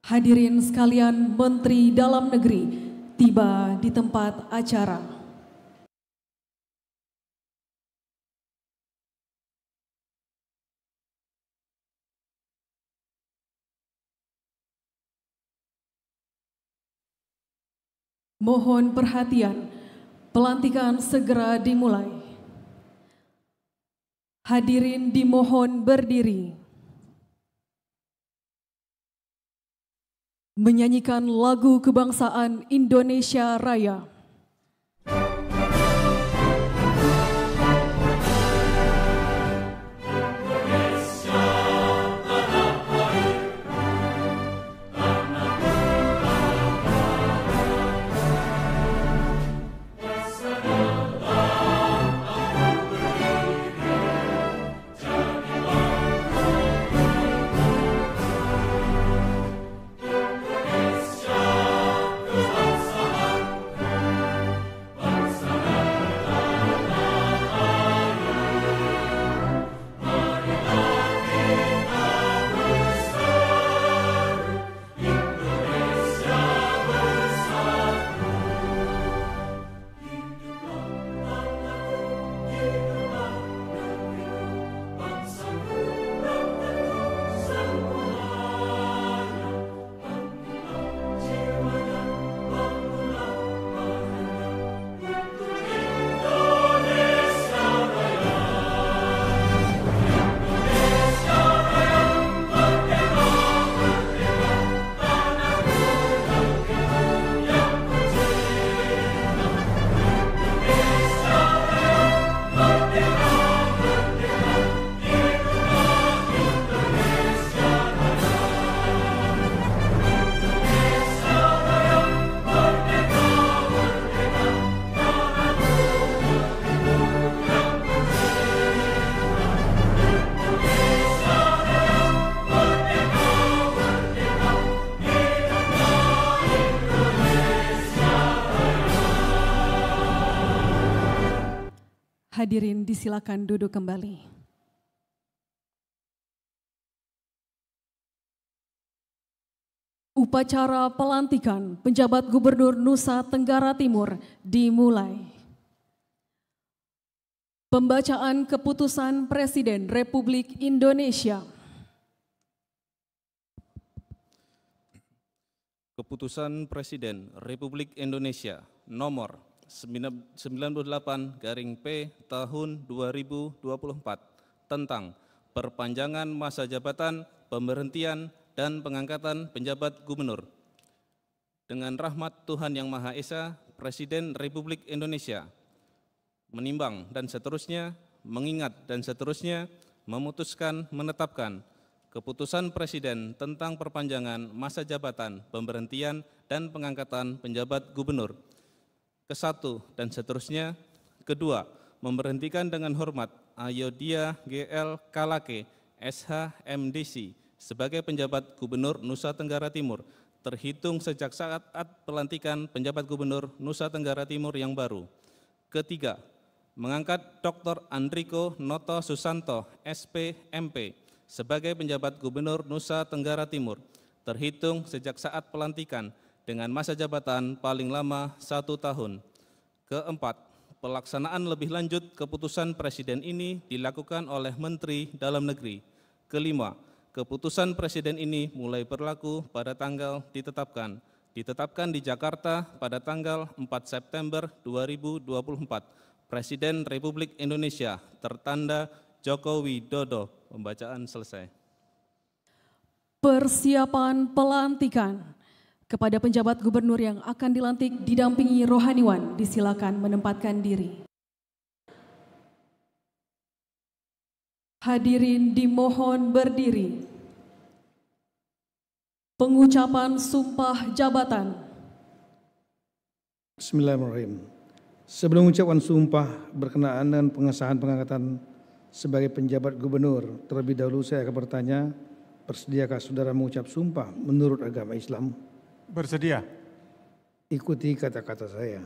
Hadirin sekalian, Menteri Dalam Negeri tiba di tempat acara. Mohon perhatian, pelantikan segera dimulai. Hadirin dimohon berdiri. Menyanyikan lagu kebangsaan Indonesia Raya. Hadirin disilakan duduk kembali. Upacara pelantikan penjabat Gubernur Nusa Tenggara Timur dimulai. Pembacaan keputusan Presiden Republik Indonesia. Keputusan Presiden Republik Indonesia nomor 98/P tahun 2024 tentang perpanjangan masa jabatan, pemberhentian, dan pengangkatan penjabat gubernur. Dengan rahmat Tuhan Yang Maha Esa, Presiden Republik Indonesia menimbang dan seterusnya, mengingat dan seterusnya, memutuskan menetapkan keputusan Presiden tentang perpanjangan masa jabatan, pemberhentian, dan pengangkatan penjabat gubernur. Kesatu dan seterusnya. Kedua, memberhentikan dengan hormat Ayodhya GL Kalake, SH MDC, sebagai penjabat Gubernur Nusa Tenggara Timur, terhitung sejak saat pelantikan penjabat Gubernur Nusa Tenggara Timur yang baru. Ketiga, mengangkat Dr. Andriko Noto Susanto, SP MP, sebagai penjabat Gubernur Nusa Tenggara Timur, terhitung sejak saat pelantikan, dengan masa jabatan paling lama 1 tahun. Keempat, pelaksanaan lebih lanjut keputusan Presiden ini dilakukan oleh Menteri Dalam Negeri. Kelima, keputusan Presiden ini mulai berlaku pada tanggal ditetapkan di Jakarta pada tanggal 4 September 2024. Presiden Republik Indonesia tertanda Joko Widodo. Pembacaan selesai. Persiapan pelantikan. Kepada penjabat gubernur yang akan dilantik didampingi rohaniwan, disilakan menempatkan diri. Hadirin dimohon berdiri. Pengucapan sumpah jabatan. Bismillahirrahmanirrahim. Sebelum mengucapkan sumpah berkenaan dengan pengesahan pengangkatan sebagai penjabat gubernur, terlebih dahulu saya akan bertanya, bersediakah saudara mengucap sumpah menurut agama Islam? Bersedia. Ikuti kata-kata saya.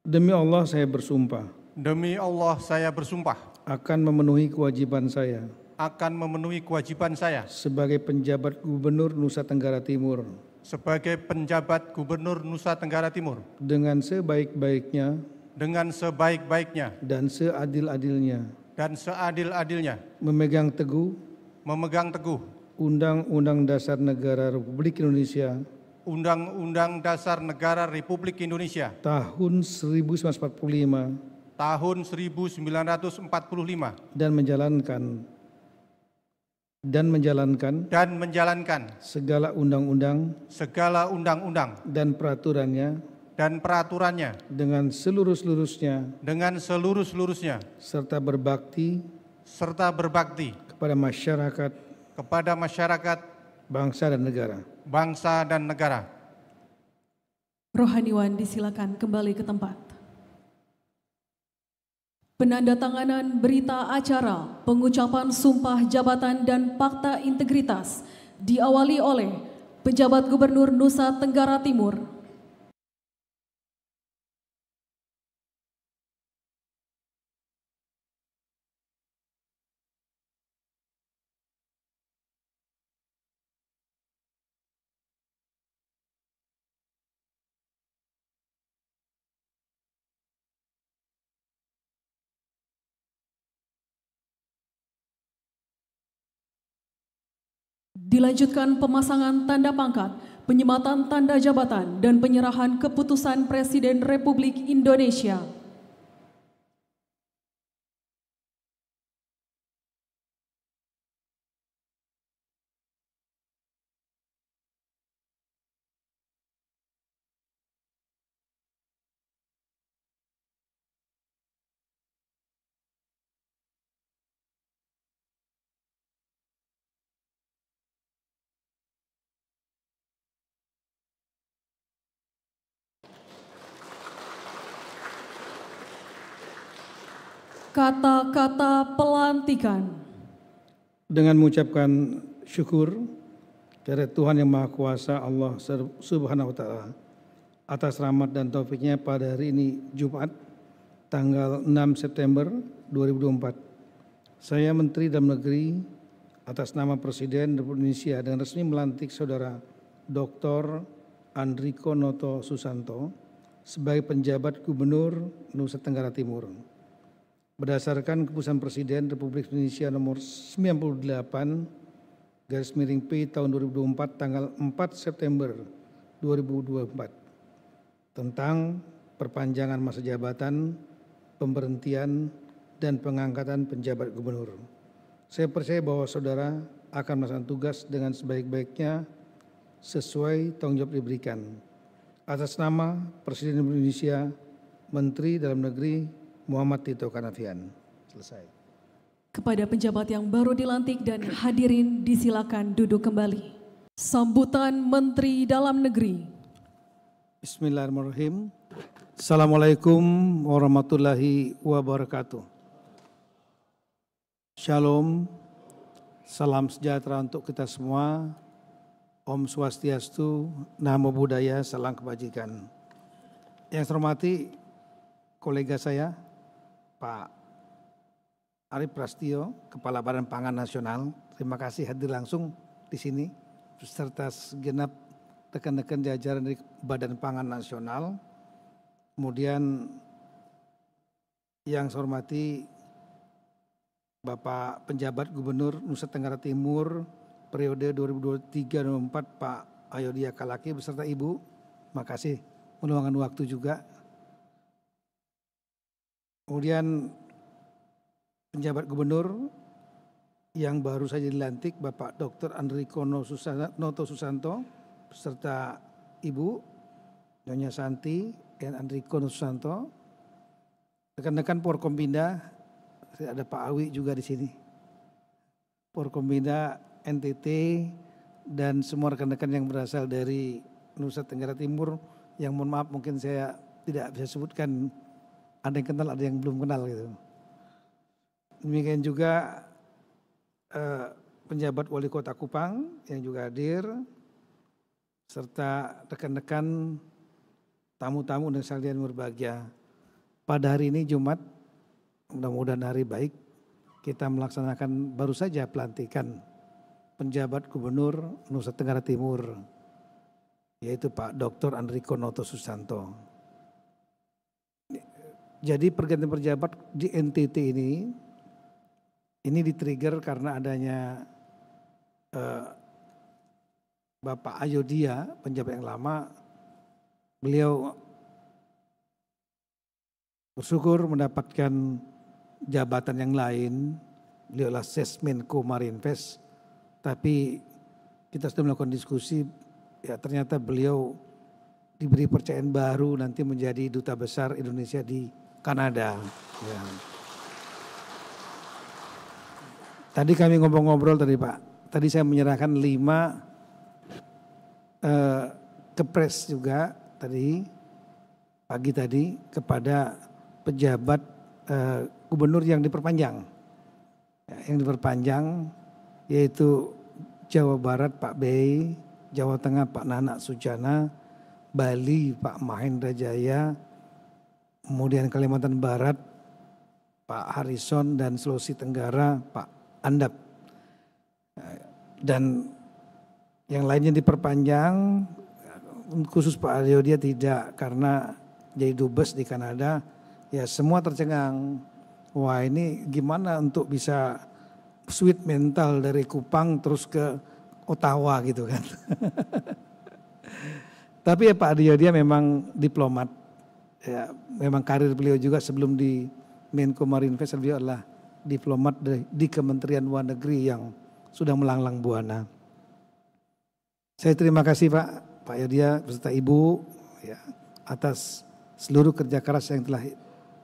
Demi Allah saya bersumpah. Demi Allah saya bersumpah. Akan memenuhi kewajiban saya. akan memenuhi kewajiban saya sebagai penjabat Gubernur Nusa Tenggara Timur sebagai penjabat Gubernur Nusa Tenggara Timur dengan sebaik-baiknya dengan sebaik-baiknya dan seadil-adilnya, dan seadil-adilnya, memegang teguh Undang-Undang Dasar Negara Republik Indonesia Undang-Undang Dasar Negara Republik Indonesia tahun 1945 tahun 1945 dan menjalankan segala undang-undang dan peraturannya dengan seluruh-seluruhnya serta berbakti kepada masyarakat, bangsa dan negara. Rohaniwan disilakan kembali ke tempat. Penandatanganan berita acara pengucapan sumpah jabatan dan fakta integritas diawali oleh Penjabat Gubernur Nusa Tenggara Timur. Dilanjutkan pemasangan tanda pangkat, penyematan tanda jabatan, dan penyerahan keputusan Presiden Republik Indonesia. Kata-kata pelantikan. Dengan mengucapkan syukur kepada Tuhan Yang Maha Kuasa Allah Subhanahu wa Ta'ala atas rahmat dan taufiknya pada hari ini Jumat tanggal 6 September 2024. Saya Menteri Dalam Negeri atas nama Presiden Republik Indonesia dengan resmi melantik Saudara Dr. Andriko Noto Susanto sebagai penjabat Gubernur Nusa Tenggara Timur. Berdasarkan keputusan Presiden Republik Indonesia nomor 98/P tahun 2024 tanggal 4 September 2024 tentang perpanjangan masa jabatan, pemberhentian, dan pengangkatan penjabat gubernur. Saya percaya bahwa saudara akan melaksanakan tugas dengan sebaik-baiknya sesuai tanggung jawab diberikan. Atas nama Presiden Republik Indonesia, Menteri Dalam Negeri Muhammad Tito Karnavian. Selesai. Kepada penjabat yang baru dilantik dan hadirin disilakan duduk kembali. Sambutan Menteri Dalam Negeri. Bismillahirrahmanirrahim. Assalamualaikum warahmatullahi wabarakatuh. Shalom, salam sejahtera untuk kita semua. Om Swastiastu, Namo Buddhaya, salam kebajikan. Yang saya hormati kolega saya, Pak Arief Prastio, Kepala Badan Pangan Nasional. Terima kasih hadir langsung di sini beserta segenap rekan-rekan jajaran dari Badan Pangan Nasional. Kemudian yang saya hormati Bapak Penjabat Gubernur Nusa Tenggara Timur periode 2023-2024 Pak Ayodhya Kalaki beserta Ibu. Makasih meluangkan waktu juga. Kemudian penjabat gubernur yang baru saja dilantik Bapak Dr. Andriko Noto Susanto beserta Ibu Nyonya Santi dan Andriko Noto Susanto. Rekan-rekan Porkompinda, ada Pak Awi juga di sini. Porkompinda, NTT dan semua rekan-rekan yang berasal dari Nusa Tenggara Timur yang mohon maaf mungkin saya tidak bisa sebutkan. Ada yang kenal, ada yang belum kenal gitu. Demikian juga penjabat Wali Kota Kupang yang juga hadir, serta rekan-rekan tamu-tamu dan sekalian berbahagia. Pada hari ini Jumat, mudah-mudahan hari baik kita melaksanakan baru saja pelantikan penjabat Gubernur Nusa Tenggara Timur, yaitu Pak Dr. Andriko Noto Susanto. Jadi pergantian pejabat di NTT ini di-trigger karena adanya Bapak Ayodia, penjabat yang lama. Beliau bersyukur mendapatkan jabatan yang lain. Beliau adalah Sesmenko Marinvest, tapi kita sudah melakukan diskusi, ya ternyata beliau diberi percayaan baru nanti menjadi duta besar Indonesia di Kanada. Ya. Tadi kami ngobrol-ngobrol tadi Pak, tadi saya menyerahkan 5 kepres juga tadi, pagi tadi kepada pejabat gubernur yang diperpanjang. Ya, yang diperpanjang yaitu Jawa Barat Pak Bey, Jawa Tengah Pak Nana Sujana, Bali Pak Mahendra Jaya, kemudian Kalimantan Barat Pak Harrison, dan Sulawesi Tenggara Pak Andap. Dan yang lainnya diperpanjang, khusus Pak Ayodia tidak, karena jadi dubes di Kanada. Ya semua tercengang, wah ini gimana untuk bisa switch mental dari Kupang terus ke Ottawa gitu kan. Tapi ya Pak Ayodia memang diplomat. Ya, memang karir beliau juga sebelum di Menko Marinvest, beliau adalah diplomat di Kementerian Luar Negeri yang sudah melanglang buana. Saya terima kasih Pak Ayodia beserta Ibu ya, atas seluruh kerja keras yang telah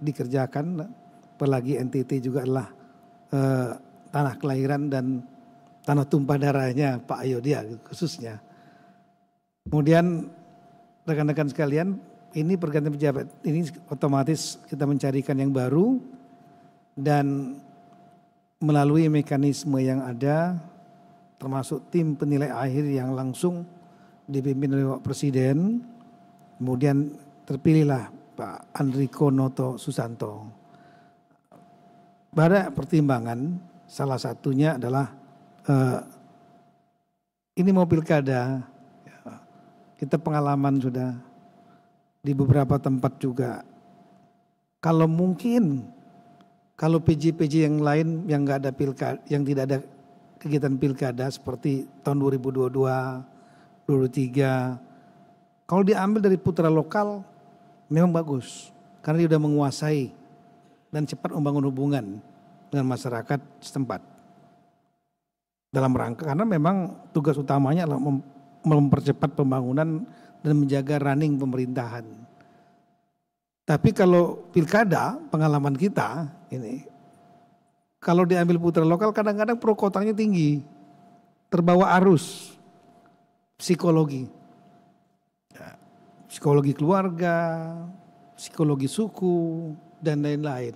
dikerjakan. Apalagi NTT juga adalah tanah kelahiran dan tanah tumpah darahnya Pak Ayodia khususnya. Kemudian rekan-rekan sekalian, ini pergantian pejabat, ini otomatis kita mencarikan yang baru dan melalui mekanisme yang ada, termasuk tim penilai akhir yang langsung dipimpin oleh Pak Presiden, kemudian terpilihlah Pak Andriko Noto Susanto. Pada pertimbangan salah satunya adalah ini mau pilkada, kita pengalaman sudah di beberapa tempat juga. Kalau mungkin kalau PJ-PJ yang lain yang nggak ada pilkada, yang tidak ada kegiatan pilkada seperti tahun 2022, 2023, kalau diambil dari putra lokal memang bagus karena dia sudah menguasai dan cepat membangun hubungan dengan masyarakat setempat. Dalam rangka karena memang tugas utamanya adalah mempercepat pembangunan dan menjaga running pemerintahan. Tapi kalau pilkada, pengalaman kita ini, kalau diambil putra lokal kadang-kadang pro kontranya tinggi, terbawa arus psikologi, ya, psikologi keluarga, psikologi suku dan lain-lain.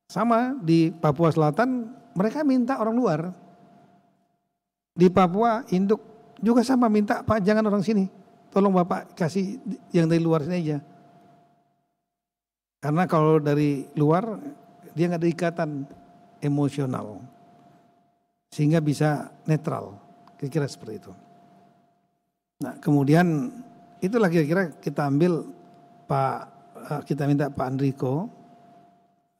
Sama di Papua Selatan, mereka minta orang luar. Di Papua induk juga sama minta, Pak jangan orang sini, tolong Bapak kasih yang dari luar sini aja. Karena kalau dari luar dia nggak ada ikatan emosional, sehingga bisa netral, kira-kira seperti itu. Nah kemudian itulah kira-kira kita ambil kita minta Pak Andriko.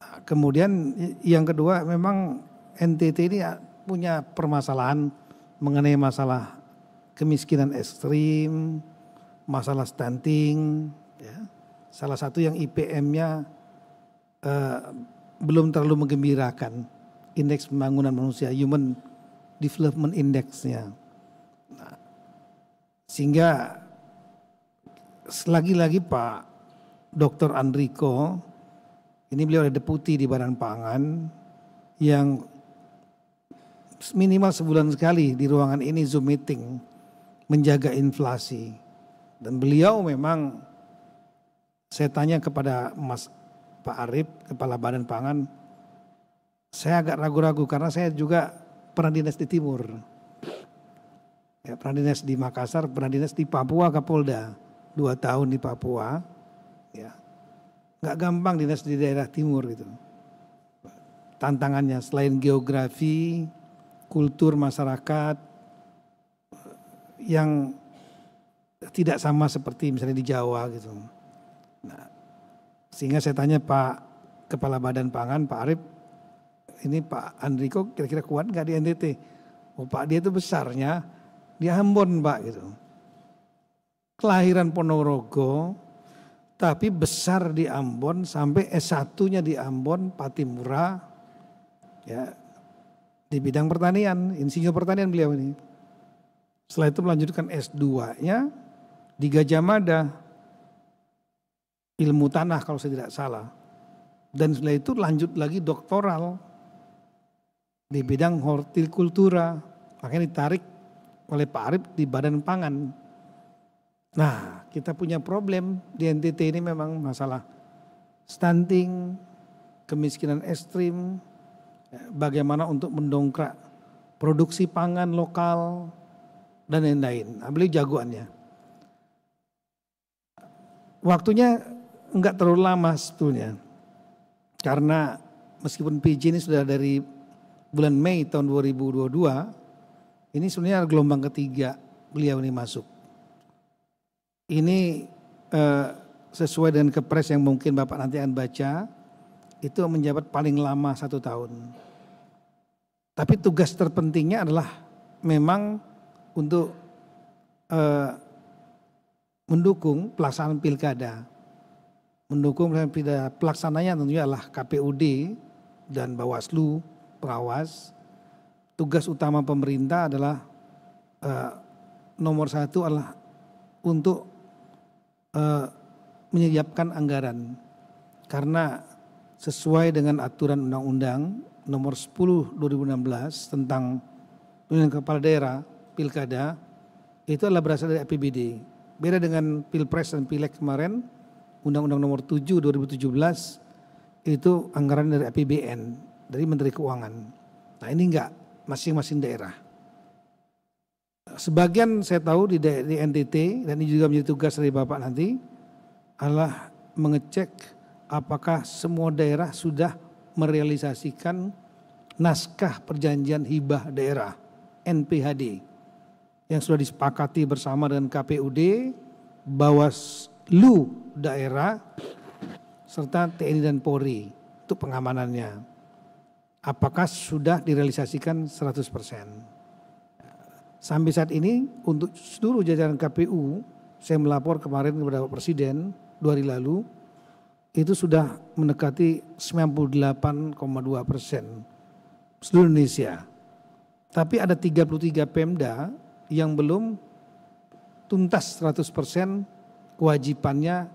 Nah, kemudian yang kedua memang NTT ini punya permasalahan mengenai masalah kemiskinan ekstrim, masalah stunting, ya. Salah satu yang IPM-nya belum terlalu menggembirakan, indeks pembangunan manusia, Human Development Index-nya. Nah, sehingga selagi-lagi Pak Dr. Andriko, ini beliau ada deputi di Badan Pangan, yang minimal sebulan sekali di ruangan ini Zoom meeting, menjaga inflasi. Dan beliau memang, saya tanya kepada Mas Pak Arif, Kepala Badan Pangan, saya agak ragu-ragu karena saya juga pernah dinas di Timur. Ya, pernah dinas di Makassar, pernah dinas di Papua Kapolda, 2 tahun di Papua. Ya, nggak gampang dinas di daerah Timur gitu. tantangannya selain geografi, kultur masyarakat yang tidak sama seperti misalnya di Jawa gitu. Nah, sehingga saya tanya Pak Kepala Badan Pangan, Pak Arif, ini Pak Andriko kira-kira kuat nggak di NTT? Oh Pak, dia itu besarnya di Ambon Pak gitu. Kelahiran Ponorogo, tapi besar di Ambon sampai S1-nya di Ambon, Patimura, ya di bidang pertanian, insinyur pertanian beliau ini. Setelah itu melanjutkan S2-nya di Gajah Mada, ilmu tanah kalau saya tidak salah. Dan setelah itu lanjut lagi doktoral di bidang hortikultura, makanya ditarik oleh Pak Arif di Badan Pangan. Nah, kita punya problem di NTT ini memang masalah stunting, kemiskinan ekstrim, bagaimana untuk mendongkrak produksi pangan lokal dan lain-lain. Beliau jagoannya. Waktunya enggak terlalu lama sebetulnya. Karena meskipun PJ ini sudah dari bulan Mei tahun 2022, ini sebenarnya gelombang ketiga beliau ini masuk. Ini sesuai dengan kepres yang mungkin Bapak nanti akan baca, itu menjabat paling lama 1 tahun. Tapi tugas terpentingnya adalah memang untuk mendukung pelaksanaan pilkada. Mendukung pelaksananya tentunya adalah KPUD dan Bawaslu, pengawas. Tugas utama pemerintah adalah nomor 1 adalah untuk menyiapkan anggaran. Karena sesuai dengan aturan Undang-Undang nomor 10 2016 tentang pemilihan kepala daerah, pilkada, itu adalah berasal dari APBD. Beda dengan Pilpres dan Pileg kemarin, Undang-Undang nomor 7 2017 itu anggaran dari APBN, dari Menteri Keuangan. Nah ini enggak, masing-masing daerah. Sebagian saya tahu di NTT, dan ini juga menjadi tugas dari Bapak nanti, adalah mengecek apakah semua daerah sudah merealisasikan naskah perjanjian hibah daerah, NPHD, yang sudah disepakati bersama dengan KPUD, Bawaslu daerah, serta TNI dan Polri untuk pengamanannya. Apakah sudah direalisasikan 100%? Sampai saat ini untuk seluruh jajaran KPU, saya melapor kemarin kepada Bapak Presiden 2 hari lalu, itu sudah mendekati 98,2% seluruh Indonesia. Tapi ada 33 Pemda yang belum tuntas 100% kewajibannya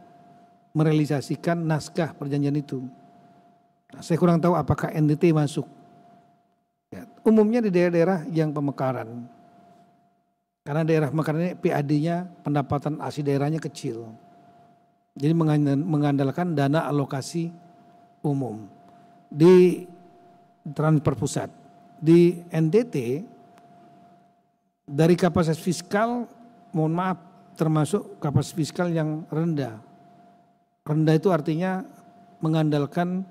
merealisasikan naskah perjanjian itu. Nah, saya kurang tahu apakah NTT masuk. Ya, umumnya di daerah-daerah yang pemekaran. Karena daerah pemekaran ini PAD-nya, pendapatan asli daerahnya kecil. Jadi mengandalkan dana alokasi umum. Di transfer pusat. Di NTT, dari kapasitas fiskal, mohon maaf, termasuk kapasitas fiskal yang rendah. Rendah itu artinya mengandalkan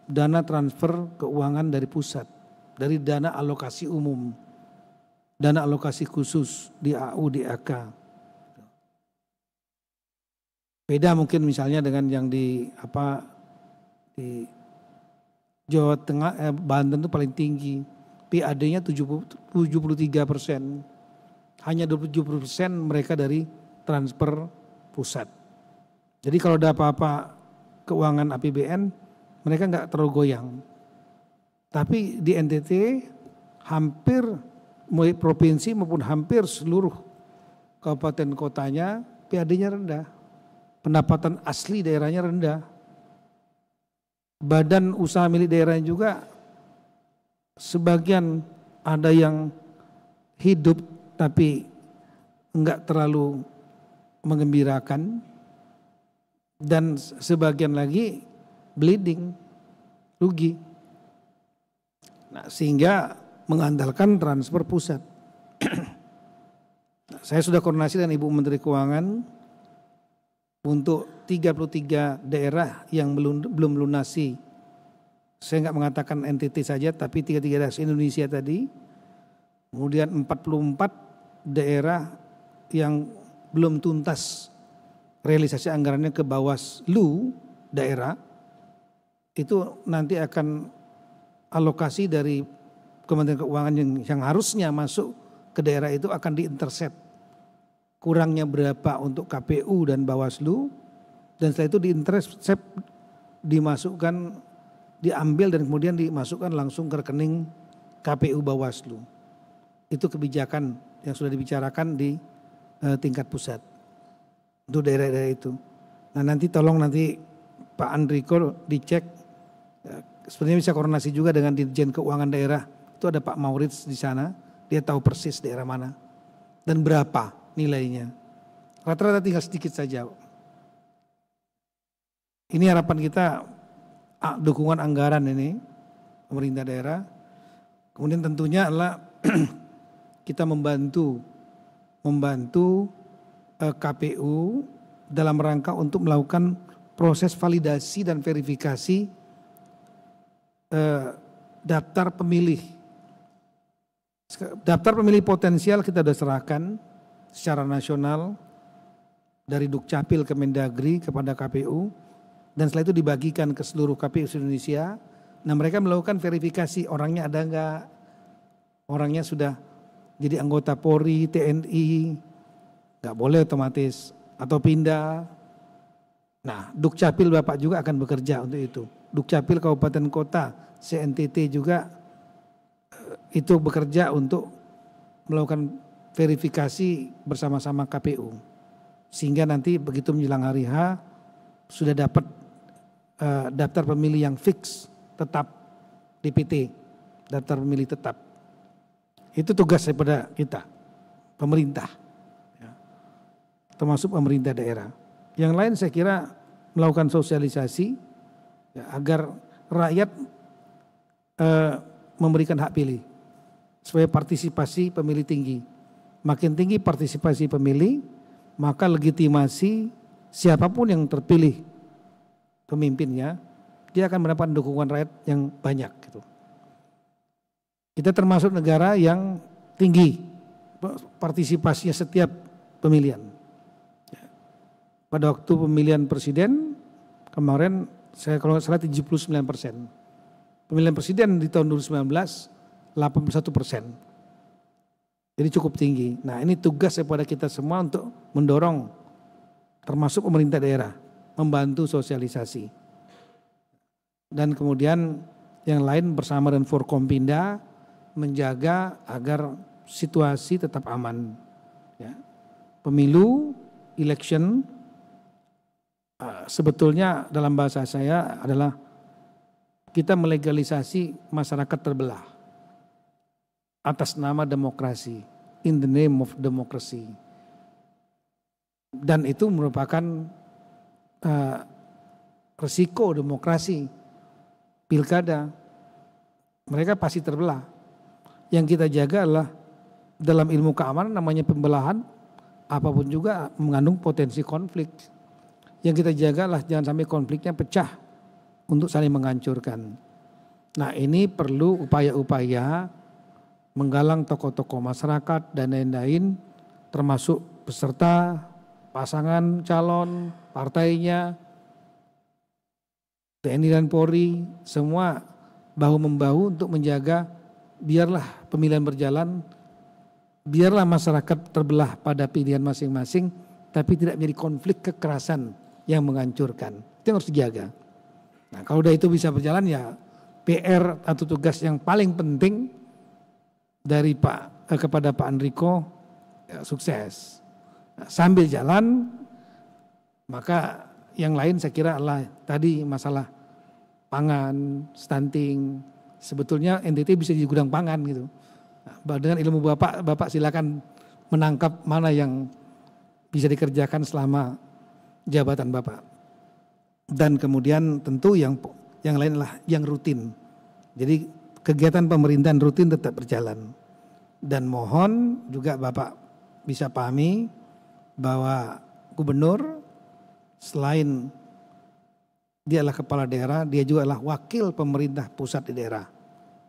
dana transfer keuangan dari pusat, dari dana alokasi umum, dana alokasi khusus di AU, di AK. Beda mungkin misalnya dengan yang di Jawa Tengah, Banten itu paling tinggi, PAD-nya 73%, hanya 20% mereka dari transfer pusat. Jadi kalau ada apa-apa keuangan APBN, mereka nggak terlalu goyang. Tapi di NTT hampir mulai provinsi maupun hampir seluruh kabupaten kotanya PAD-nya rendah. Pendapatan asli daerahnya rendah. Badan usaha milik daerahnya juga sebagian ada yang hidup tapi enggak terlalu menggembirakan, dan sebagian lagi bleeding, rugi. Nah, sehingga mengandalkan transfer pusat. Nah, saya sudah koordinasi dengan Ibu Menteri Keuangan untuk 33 daerah yang belum melunasi saya nggak mengatakan NTT saja, tapi 33 daerah Indonesia tadi, kemudian 44 daerah yang belum tuntas realisasi anggarannya ke Bawaslu daerah, itu nanti akan alokasi dari Kementerian Keuangan yang harusnya masuk ke daerah itu akan diintercept. Kurangnya berapa untuk KPU dan Bawaslu, dan setelah itu diintercept, dimasukkan, diambil dan kemudian dimasukkan langsung ke rekening KPU Bawaslu. Itu kebijakan yang sudah dibicarakan di tingkat pusat untuk daerah-daerah itu. Nah nanti tolong nanti Pak Andriko dicek, sebenarnya bisa koordinasi juga dengan Dirjen Keuangan Daerah. Itu ada Pak Maurits di sana, dia tahu persis daerah mana dan berapa nilainya. Rata-rata tinggal sedikit saja. Ini harapan kita, dukungan anggaran ini pemerintah daerah. Kemudian tentunya adalah kita membantu KPU dalam rangka untuk melakukan proses validasi dan verifikasi daftar pemilih. Daftar pemilih potensial kita sudah serahkan secara nasional dari Dukcapil ke Mendagri kepada KPU. Dan setelah itu dibagikan ke seluruh KPU Indonesia. Nah mereka melakukan verifikasi orangnya ada enggak, orangnya sudah jadi anggota Polri, TNI, enggak boleh otomatis, atau pindah. Nah Dukcapil Bapak juga akan bekerja untuk itu. Dukcapil Kabupaten Kota, CNTT juga itu bekerja untuk melakukan verifikasi bersama-sama KPU. Sehingga nanti begitu menjelang hari H sudah dapat daftar pemilih yang fix, tetap, DPT, daftar pemilih tetap. Itu tugas daripada kita, pemerintah, ya, termasuk pemerintah daerah. Yang lain saya kira melakukan sosialisasi ya, agar rakyat memberikan hak pilih, supaya partisipasi pemilih tinggi. Makin tinggi partisipasi pemilih, maka legitimasi siapapun yang terpilih pemimpinnya, dia akan mendapat dukungan rakyat yang banyak. Gitu. Kita termasuk negara yang tinggi partisipasinya setiap pemilihan. Pada waktu pemilihan presiden kemarin, saya kalau nggak salah 79%. Pemilihan presiden di tahun 2019 81%. Jadi cukup tinggi. Nah ini tugas kepada kita semua untuk mendorong, termasuk pemerintah daerah, membantu sosialisasi. Dan kemudian yang lain bersama dengan Forkompinda menjaga agar situasi tetap aman. Ya. Pemilu, election, sebetulnya dalam bahasa saya adalah kita melegalisasi masyarakat terbelah atas nama demokrasi, in the name of democracy. Dan itu merupakan resiko demokrasi, pilkada. Mereka pasti terbelah. Yang kita jaga adalah dalam ilmu keamanan namanya pembelahan, apapun juga mengandung potensi konflik. Yang kita jaga adalah jangan sampai konfliknya pecah untuk saling menghancurkan. Nah ini perlu upaya-upaya menggalang tokoh-tokoh masyarakat dan lain-lain, termasuk peserta, pasangan calon, partainya, TNI dan Polri, semua bahu-membahu untuk menjaga biarlah pemilihan berjalan, biarlah masyarakat terbelah pada pilihan masing-masing, tapi tidak menjadi konflik kekerasan yang menghancurkan. Itu yang harus dijaga. Nah kalau udah itu bisa berjalan ya PR atau tugas yang paling penting dari kepada Pak Andriko ya, sukses. Nah, sambil jalan maka yang lain saya kira adalah tadi masalah pangan, stunting. Sebetulnya NTT bisa jadi gudang pangan gitu. Nah, dengan ilmu Bapak silakan menangkap mana yang bisa dikerjakan selama jabatan Bapak. Dan kemudian tentu yang lain adalah yang rutin. Jadi kegiatan pemerintahan rutin tetap berjalan. Dan mohon juga Bapak bisa pahami bahwa gubernur selain Dia adalah kepala daerah, dia juga adalah wakil pemerintah pusat di daerah.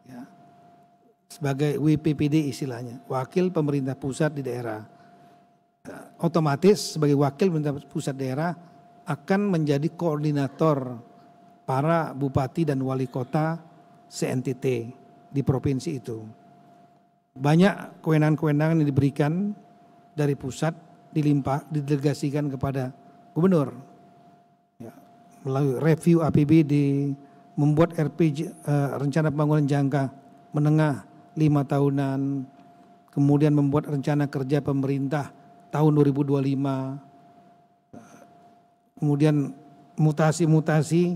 Ya. Sebagai WPPD istilahnya, wakil pemerintah pusat di daerah. Otomatis sebagai wakil pemerintah pusat daerah akan menjadi koordinator para bupati dan wali kota se-NTT di provinsi itu. Banyak kewenangan-kewenangan yang diberikan dari pusat didelegasikan kepada gubernur. Ya, melalui review APBD, membuat RPG, rencana pembangunan jangka menengah 5 tahunan, kemudian membuat rencana kerja pemerintah tahun 2025, kemudian mutasi-mutasi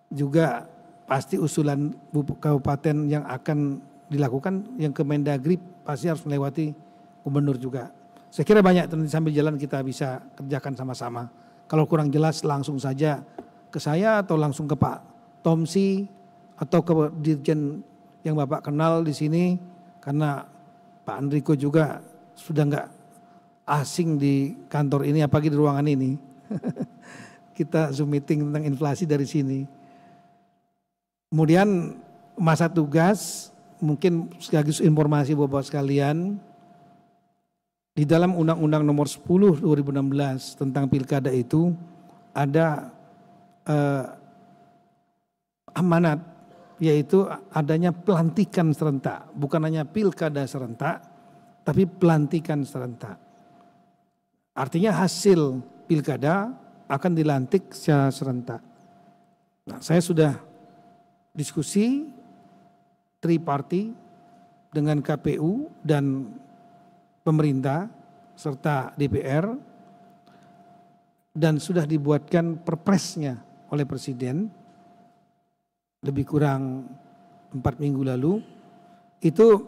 juga pasti usulan kabupaten yang akan dilakukan, yang ke Mendagri pasti harus melewati gubernur juga. Saya kira banyak nanti sambil jalan kita bisa kerjakan sama-sama. Kalau kurang jelas langsung saja ke saya atau langsung ke Pak Tomsi atau ke Dirjen yang Bapak kenal di sini, karena Pak Andriko juga sudah enggak asing di kantor ini, apalagi di ruangan ini. Kita Zoom meeting tentang inflasi dari sini. Kemudian masa tugas, mungkin sekaligus informasi Bapak sekalian, di dalam Undang-Undang Nomor 10 2016 tentang Pilkada itu ada amanat, yaitu adanya pelantikan serentak, bukan hanya pilkada serentak, tapi pelantikan serentak. Artinya hasil pilkada akan dilantik secara serentak. Nah, saya sudah diskusi triparti dengan KPU dan pemerintah serta DPR, dan sudah dibuatkan perpresnya oleh Presiden lebih kurang 4 minggu lalu. Itu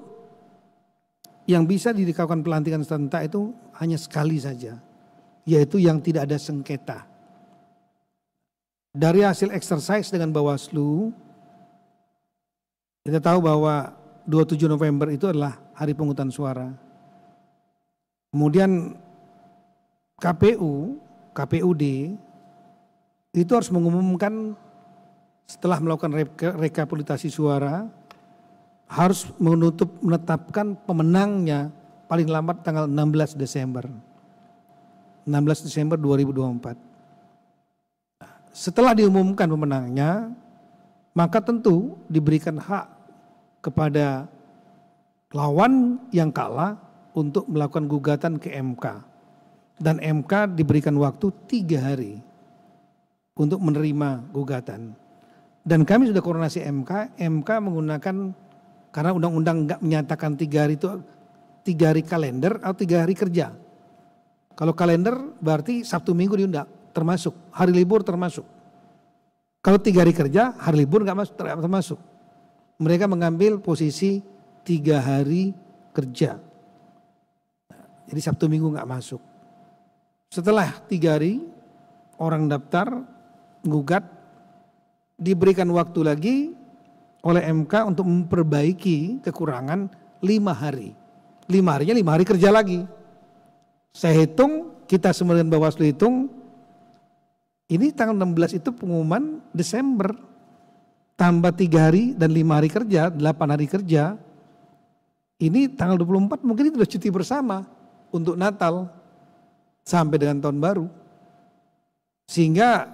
yang bisa dilakukan pelantikan serentak itu hanya sekali saja, yaitu yang tidak ada sengketa. Dari hasil exercise dengan Bawaslu, kita tahu bahwa 27 November itu adalah hari pemungutan suara. Kemudian KPUD itu harus mengumumkan setelah melakukan rekapitulasi suara, harus menetapkan pemenangnya paling lambat tanggal 16 Desember 2024. Setelah diumumkan pemenangnya, maka tentu diberikan hak kepada lawan yang kalah untuk melakukan gugatan ke MK. Dan MK diberikan waktu 3 hari untuk menerima gugatan. Dan kami sudah koordinasi MK menggunakan, karena undang-undang enggak menyatakan 3 hari itu 3 hari kalender atau 3 hari kerja. Kalau kalender berarti Sabtu Minggu diundang, termasuk, hari libur termasuk. Kalau 3 hari kerja, hari libur enggak termasuk. Mereka mengambil posisi 3 hari kerja. Jadi Sabtu Minggu enggak masuk. Setelah 3 hari, orang daftar, gugat, diberikan waktu lagi oleh MK untuk memperbaiki kekurangan 5 hari. 5 harinya 5 hari kerja lagi. Saya hitung, kita semua dengan Bawaslu hitung, ini tanggal 16 itu pengumuman Desember. Tambah 3 hari dan 5 hari kerja, 8 hari kerja. Ini tanggal 24 mungkin itu sudah cuti bersama untuk Natal sampai dengan tahun baru. Sehingga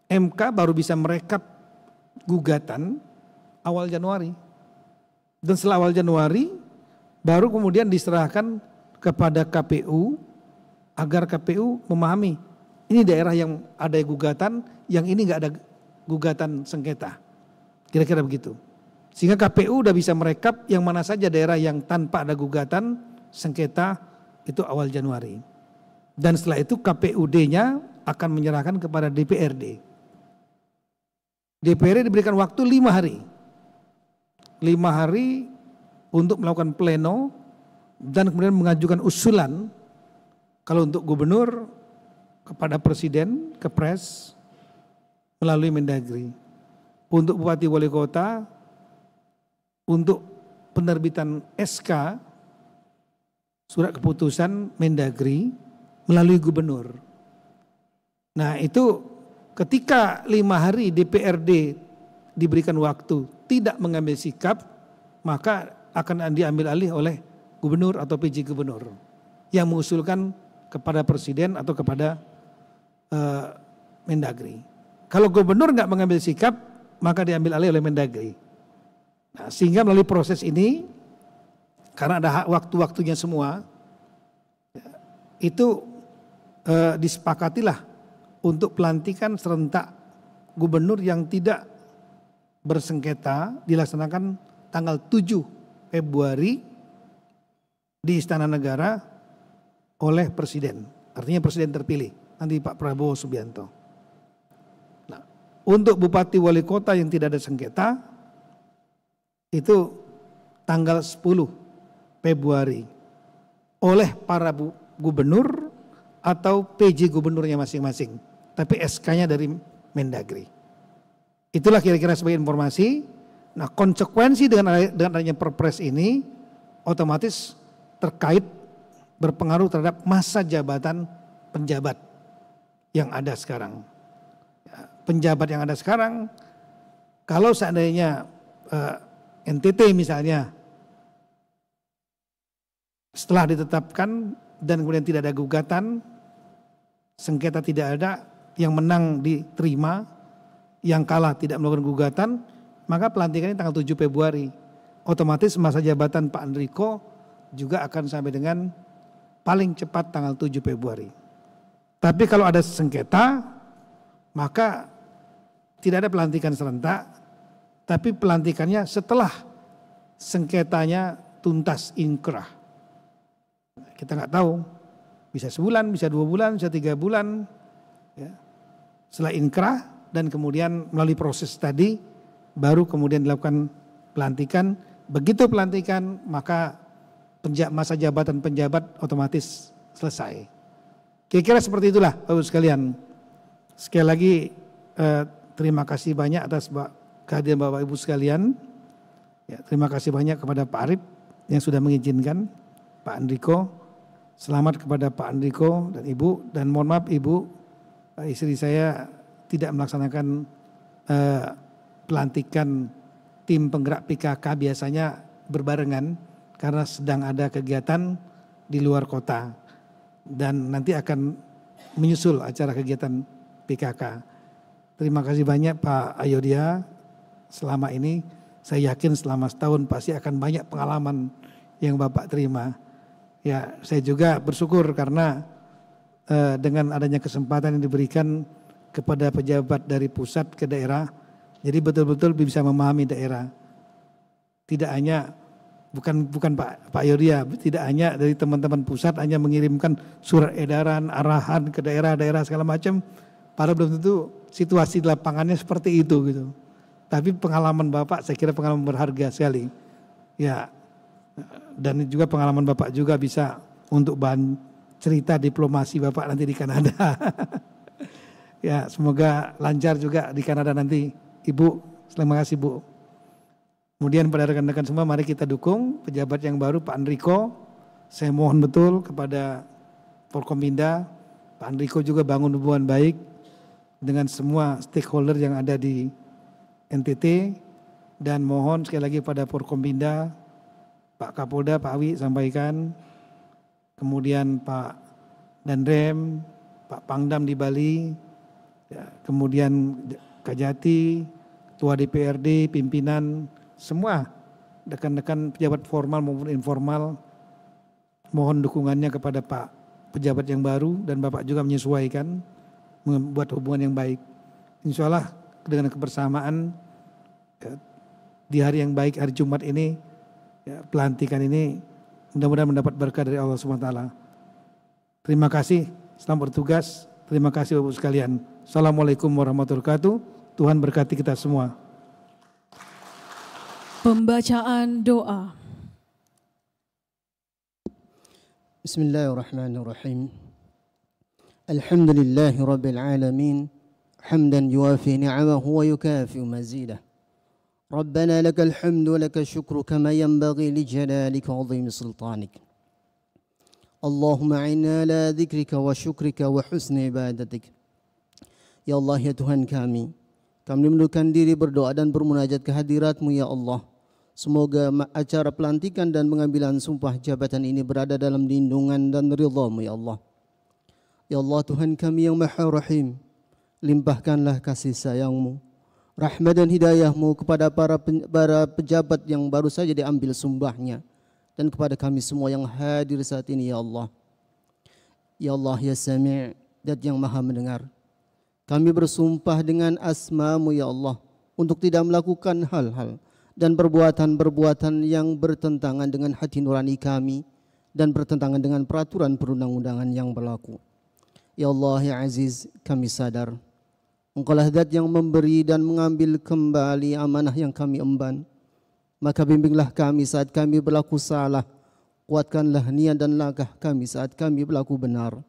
MK baru bisa merekap gugatan awal Januari. Dan setelah awal Januari baru kemudian diserahkan kepada KPU agar KPU memahami ini daerah yang ada gugatan, yang ini enggak ada gugatan sengketa. Kira-kira begitu. Sehingga KPU udah bisa merekap yang mana saja daerah yang tanpa ada gugatan sengketa itu awal Januari. Dan setelah itu KPUD-nya akan menyerahkan kepada DPRD. DPRD diberikan waktu 5 hari. 5 hari untuk melakukan pleno dan kemudian mengajukan usulan kalau untuk gubernur kepada presiden, kepres melalui Mendagri. Untuk bupati wali kota, untuk penerbitan SK surat keputusan Mendagri melalui gubernur. Nah itu ketika 5 hari DPRD diberikan waktu tidak mengambil sikap, maka akan diambil alih oleh gubernur atau PJ gubernur yang mengusulkan kepada presiden atau kepada Mendagri. Kalau gubernur nggak mengambil sikap, maka diambil alih oleh Mendagri. Nah, sehingga melalui proses ini, karena ada waktu-waktunya semua, itu disepakatilah untuk pelantikan serentak gubernur yang tidak bersengketa dilaksanakan tanggal 7 Februari di Istana Negara oleh Presiden. Artinya Presiden terpilih, nanti Pak Prabowo Subianto. Nah, untuk Bupati Wali Kota yang tidak ada sengketa, itu tanggal 10 Februari oleh para gubernur atau PJ gubernurnya masing-masing. Tapi SK-nya dari Mendagri. Itulah kira-kira sebagai informasi. Nah, konsekuensi dengan adanya Perpres ini otomatis terkait berpengaruh terhadap masa jabatan penjabat yang ada sekarang. Penjabat yang ada sekarang, kalau seandainya NTT misalnya setelah ditetapkan dan kemudian tidak ada gugatan, sengketa tidak ada, yang menang diterima, yang kalah tidak melakukan gugatan, maka pelantikannya tanggal 7 Februari. Otomatis masa jabatan Pak Andriko juga akan sampai dengan paling cepat tanggal 7 Februari. Tapi kalau ada sengketa, maka tidak ada pelantikan serentak, tapi pelantikannya setelah sengketanya tuntas inkrah. Kita nggak tahu, bisa sebulan, bisa 2 bulan, bisa 3 bulan. Ya. Setelah inkrah dan kemudian melalui proses tadi, baru kemudian dilakukan pelantikan. Begitu pelantikan, maka masa jabatan penjabat otomatis selesai. Kira-kira seperti itulah Bapak-Ibu sekalian. Sekali lagi terima kasih banyak atas kehadiran Bapak-Ibu sekalian. Ya, terima kasih banyak kepada Pak Arif yang sudah mengizinkan Pak Andriko. Selamat kepada Pak Andriko dan Ibu, dan mohon maaf Ibu, istri saya tidak melaksanakan pelantikan tim penggerak PKK biasanya berbarengan karena sedang ada kegiatan di luar kota dan nanti akan menyusul acara kegiatan PKK. Terima kasih banyak Pak Ayodhya. Selama ini saya yakin selama setahun pasti akan banyak pengalaman yang Bapak terima. Ya, saya juga bersyukur karena dengan adanya kesempatan yang diberikan kepada pejabat dari pusat ke daerah, jadi betul-betul bisa memahami daerah. Tidak hanya bukan Pak Ayodhya, tidak hanya dari teman-teman pusat hanya mengirimkan surat edaran, arahan ke daerah-daerah segala macam, padahal belum tentu situasi di lapangannya seperti itu gitu. Tapi pengalaman Bapak saya kira pengalaman berharga sekali. Ya. Dan juga pengalaman Bapak juga bisa untuk bahan cerita diplomasi Bapak nanti di Kanada. Ya, semoga lancar juga di Kanada nanti. Ibu, terima kasih Bu. Kemudian pada rekan-rekan semua, mari kita dukung pejabat yang baru Pak Andriko. Saya mohon betul kepada Forkompinda, Pak Andriko juga bangun hubungan baik dengan semua stakeholder yang ada di NTT. Dan mohon sekali lagi pada Forkompinda, Pak Kapolda, Pak Awi sampaikan, kemudian Pak Danrem, Pak Pangdam di Bali, ya, kemudian Kajati, Ketua DPRD, pimpinan, semua rekan-rekan pejabat formal maupun informal, mohon dukungannya kepada Pak pejabat yang baru dan Bapak juga menyesuaikan, membuat hubungan yang baik. Insya Allah dengan kebersamaan ya, di hari yang baik, hari Jumat ini, ya, pelantikan ini mudah-mudahan mendapat berkah dari Allah SWT. Terima kasih, selamat bertugas. Terima kasih Bapak sekalian. Assalamualaikum warahmatullahi wabarakatuh. Tuhan berkati kita semua. Pembacaan doa. Bismillahirrahmanirrahim. Alhamdulillahi Rabbil Alamin. Hamdan yuafi ni'amahu wa yukafi mazidah. ربنا لك الحمد ولك الشكر كما ينبغي لجلالك وعظيم سلطانك اللهم أعنا على ذكرك وشكرك وحسن عبادتك Ya Allah, ya Tuhan kami menundukkan diri berdoa dan bermunajat kehadirat-Mu ya Allah. Semoga acara pelantikan dan pengambilan sumpah jabatan ini berada dalam lindungan dan ridha-Mu ya Allah. Ya Allah, Tuhan kami yang Maha Rahim, limpahkanlah kasih sayang-Mu, rahmat dan hidayah-Mu kepada para pejabat yang baru saja diambil sumpahnya, dan kepada kami semua yang hadir saat ini ya Allah. Ya Allah, ya Sami', Dat yang Maha mendengar, kami bersumpah dengan asma-Mu ya Allah untuk tidak melakukan hal-hal dan perbuatan-perbuatan yang bertentangan dengan hati nurani kami dan bertentangan dengan peraturan perundang-undangan yang berlaku. Ya Allah, ya Aziz, kami sadar Engkaulah Dat yang memberi dan mengambil kembali amanah yang kami emban. Maka bimbinglah kami saat kami berlaku salah, kuatkanlah niat dan langkah kami saat kami berlaku benar.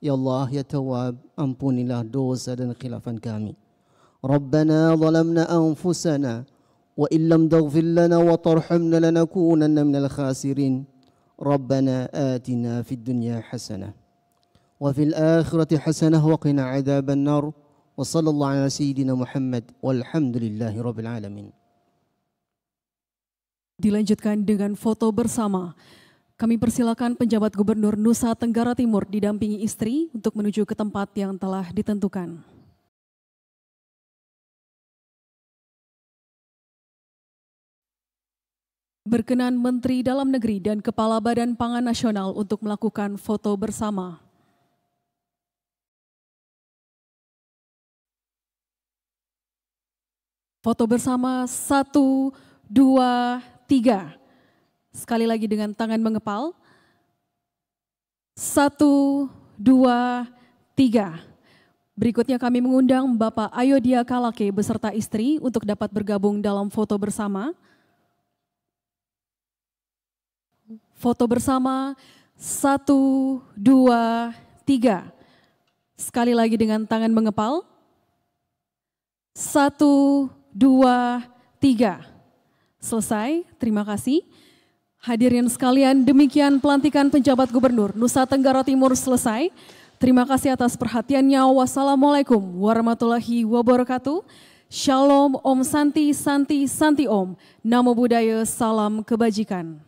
Ya Allah, ya Tawwab, ampunilah dosa dan khilafan kami. Rabbana zalamna anfusana wa illam taghfir lana wa tarhamna lanakunanna minal khasirin. Rabbana atina fid dunya hasanah wa fil akhirati hasanah wa qina adzaban nar. Wa sallallahu ala sayyidina Muhammad walhamdulillahi rabbil alamin. Dilanjutkan dengan foto bersama. Kami persilakan penjabat Gubernur Nusa Tenggara Timur didampingi istri untuk menuju ke tempat yang telah ditentukan. Berkenan Menteri Dalam Negeri dan Kepala Badan Pangan Nasional untuk melakukan foto bersama. Foto bersama 1, 2, 3. Sekali lagi dengan tangan mengepal. 1, 2, 3. Berikutnya kami mengundang Bapak Ayodia Kalake beserta istri untuk dapat bergabung dalam foto bersama. Foto bersama 1, 2, 3. Sekali lagi dengan tangan mengepal. 1, 2, 3. Selesai, terima kasih. Hadirin sekalian, demikian pelantikan penjabat Gubernur Nusa Tenggara Timur selesai. Terima kasih atas perhatiannya. Wassalamualaikum warahmatullahi wabarakatuh. Shalom, Om Santi, Santi, Santi Om. Namo Buddhaya, salam kebajikan.